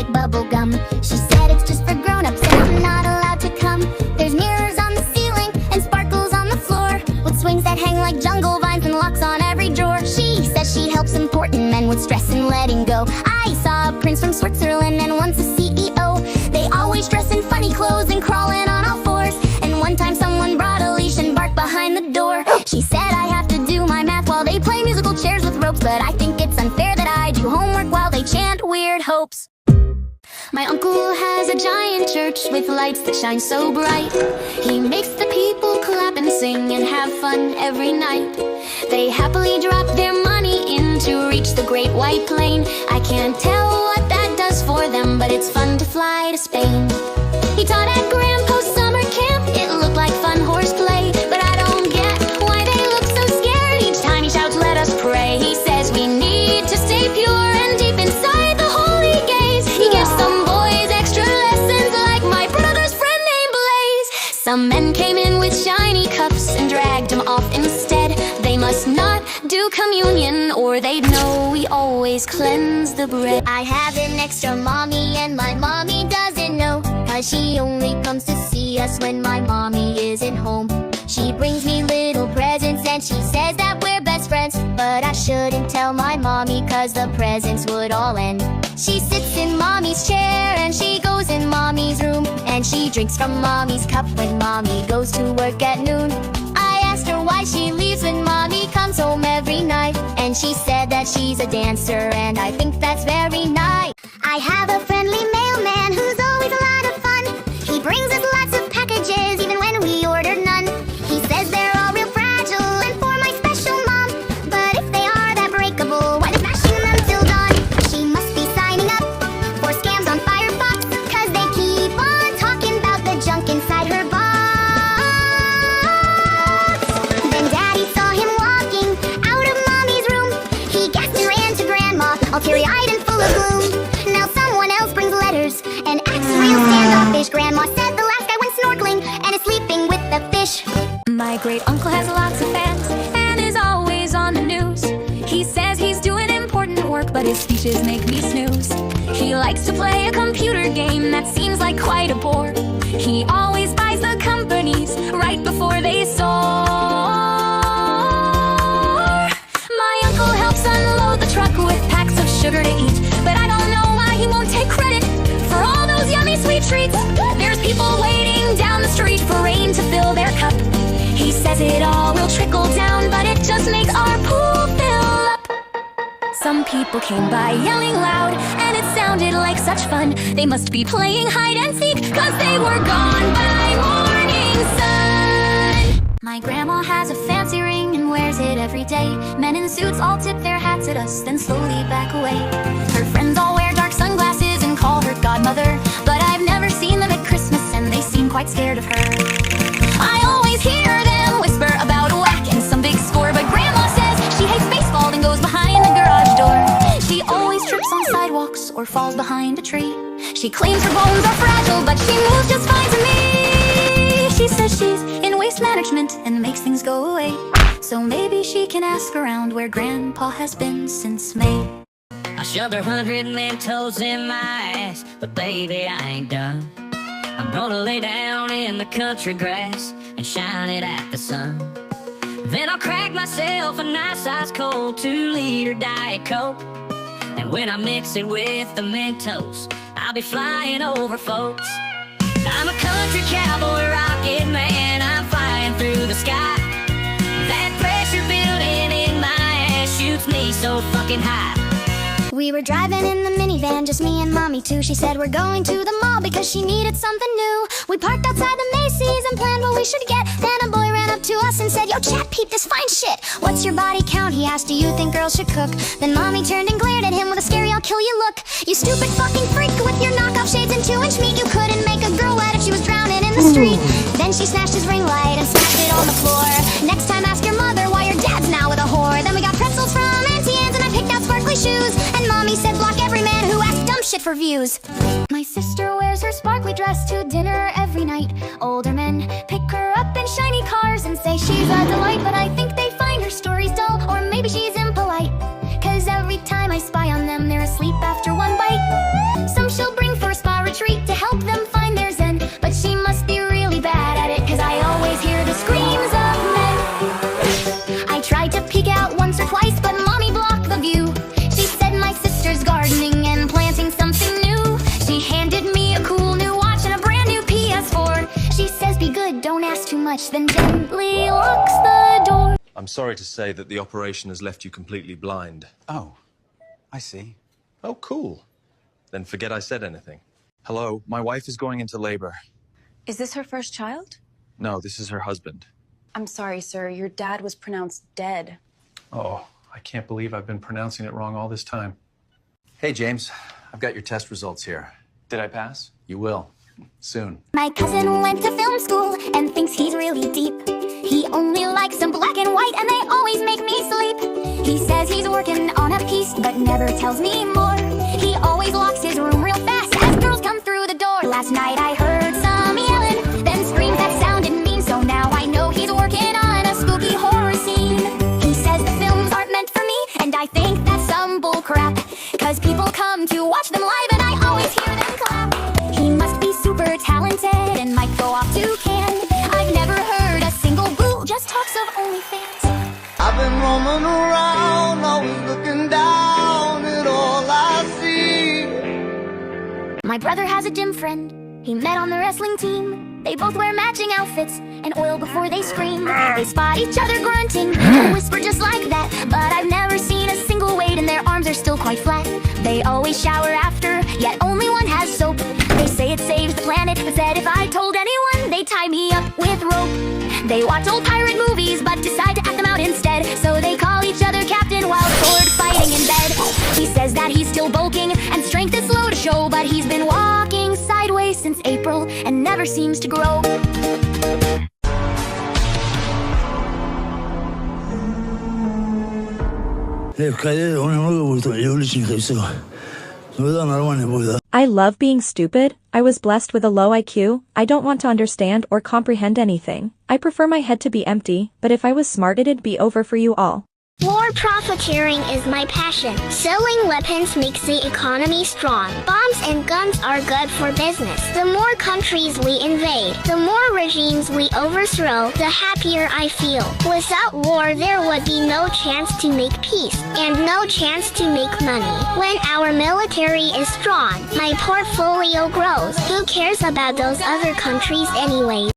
like bubble gum. She said it's just for grown-ups and I'm not allowed to come. There's mirrors on the ceiling and sparkles on the floor, with swings that hang like jungle vines and locks on every drawer. She says she helps important men with stress and letting go. I saw a prince from Switzerland and once a CEO. They always dress in funny clothes and crawling on all fours. And one time someone brought a leash and barked behind the door. She said I have to do my math while they play musical chairs with ropes, but I think it's unfair that I do homework while they chant weird hopes. My uncle has a giant church with lights that shine so bright. He makes the people clap and sing and have fun every night. They happily drop their money in to reach the great white plane. I can't tell what that does for them, but it's fun to fly to Spain. He taught at Grandpa's summer camp. It looked like fun horseplay, but I don't get why they look so scared each time he shouts, "Let us pray." He says we need to stay pure and deep inside the holy gaze. He gives some boys extra lessons like my brother's friend named Blaze. Some men came in with shiny cups and dragged him off instead. They must not do communion or they'd know we always cleanse the bread. I have an extra mommy and my mommy doesn't know, 'cause she only comes to see us when my mommy isn't home. She brings me little presents and she says that we're best friends, but I shouldn't tell my mommy 'cause the presents would all end. She sits in mommy's chair and she goes in mommy's room, and she drinks from mommy's cup when mommy goes to work at noon. I asked her why she leaves when mommy comes home every night, and she said that she's a dancer, and I think that's very nice. I have a friendly mailman who's always a lot of fun. He brings us lots of packages even when we order none. He says they're all real fragile and for my special mom, but if they are that breakable, why they're smashing them till dawn? She must be signing up for scams on Firefox, 'cause they keep on talking about the junk inside her box. Then Daddy saw him walking out of Mommy's room. He gasped and ran to Grandma, all teary-eyed and full of gloom. Now someone else brings letters and acts real standoffish. Grandma said the last guy went snorkeling and is sleeping with the fish. My great uncle has lots of fans and is always on the news. He says he's doing important work, but his speeches make me snooze. He likes to play a computer game that seems like quite a bore. He always buys the companies right before they soar. My uncle helps unload the truck with packs of sugar to eat, but I don't know why he won't take credit for all those yummy sweet treats. There's people waiting down the street for rain to fill their cup. He says it all will trickle down, but it just makes our pool fill up. Some people came by yelling loud, and it sounded like such fun. They must be playing hide and seek, 'cause they were gone by morning sun. My grandma has a fancy ring and wears it every day. Men in suits all tip their hats at us, then slowly back away. Her friends all wear dark sunglasses and call her godmother, but I've never seen them at Christmas and they seem quite scared of her. I always hear them whisper about whack and some big score, but Grandma says she hates baseball and goes behind the garage door. She always trips on sidewalks or falls behind a tree. She claims her bones are fragile, but she moves just fine to me. She says she's in waste management and makes things go away, so maybe she can ask around where Grandpa has been since May. I shoved 100 Mentos in my ass, but baby, I ain't done. I'm gonna lay down in the country grass and shine it at the sun. Then I'll crack myself a nice ice cold 2-liter Diet Coke, and when I mix it with the Mentos, I'll be flying over folks. I'm a country cowboy rocket man, I'm flying through the sky. That pressure building in my ass shoots me so fucking high. We were driving in the minivan, just me and Mommy too. She said we're going to the mall because she needed something new. We parked outside the Macy's and planned what we should get. Then a boy ran up to us and said, "Yo, chat, peep this fine shit. What's your body count?" He asked, "Do you think girls should cook?" Then Mommy turned and glared at him with a scary "I'll kill you" look. "You stupid fucking freak with your knockoff shades and 2-inch meat. You couldn't make a girl wet if she was drowning in the street." Then she snatched his ring light and smashed it on the floor. "Next time ask your mother why your dad's now with a whore." Then we got pretzels from Auntie Anne's and I picked out sparkly shoes. And Mommy said block every man who asks dumb shit for views. My sister wears her sparkly dress to dinner every night. Older men pick her up in shiny cars and say she's a delight, but I think they find her stories dull, or maybe she's impolite, 'cause every time I spy on them they're asleep after one bite. Some she'll bring much, then gently locks the door. I'm sorry to say that the operation has left you completely blind. Oh, I see. Oh, cool. Then forget I said anything. Hello, my wife is going into labor. Is this her first child? No, this is her husband. I'm sorry, sir. Your dad was pronounced dead. Oh, I can't believe I've been pronouncing it wrong all this time. Hey, James, I've got your test results here. Did I pass? You will. Soon. My cousin went to film school and thinks he's really deep. He only likes them black and white and they always make me sleep. He says he's working on a piece but never tells me more. He always locks his room real fast as girls come through the door. Last night I heard some yelling, then screams that sounded mean. So now I know he's working on a spooky horror scene. He says the films aren't meant for me and I think that's some bull crap. Cause people come to watch them live and I always hear them clap. He must be super talented and might go off to Cannes. I've never heard a single boo, just talks of OnlyFans. I've been roaming around, always looking down at all I see. My brother has a gym friend, he met on the wrestling team. They both wear matching outfits and oil before they scream. They spot each other grunting and whisper just like that. But I've never seen a single weight and their arms are still quite flat. They always shower after, yet only one has soap. They say it saves the planet, but said if I told anyone, they'd tie me up with rope. They watch old pirate movies, but decide to act them out instead. So they call each other captain while sword fighting in bed. He says that he's still bulking and strength is slow to show, but he's been walking sideways since April and never seems to grow. I love being stupid. I was blessed with a low IQ. I don't want to understand or comprehend anything. I prefer my head to be empty, but if I was smart it'd be over for you all. War profiteering is my passion. Selling weapons makes the economy strong. Bombs and guns are good for business. The more countries we invade, the more regimes we overthrow, the happier I feel. Without war, there would be no chance to make peace, and no chance to make money. When our military is strong, my portfolio grows. Who cares about those other countries anyway?